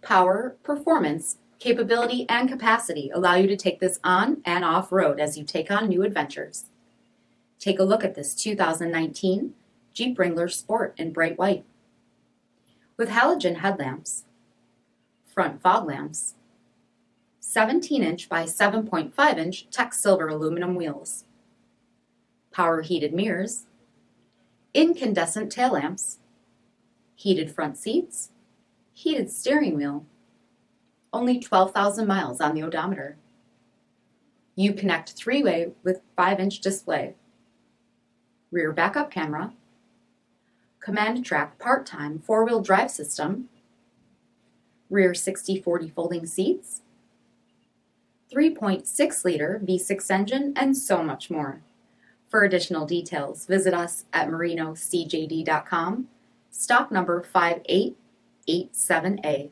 Power, performance, capability, and capacity allow you to take this on and off-road as you take on new adventures. Take a look at this 2019 Jeep Wrangler Sport in bright white. With halogen headlamps, front fog lamps, 17-inch by 7.5-inch tech silver aluminum wheels, power heated mirrors, incandescent tail lamps, heated front seats, heated steering wheel, only 12,000 miles on the odometer. U-Connect 3-way with 5-inch display, rear backup camera, command track part-time 4-wheel drive system, rear 60/40 folding seats, 3.6-liter V6 engine, and so much more. For additional details, visit us at marinocjd.com, stock number 5887A.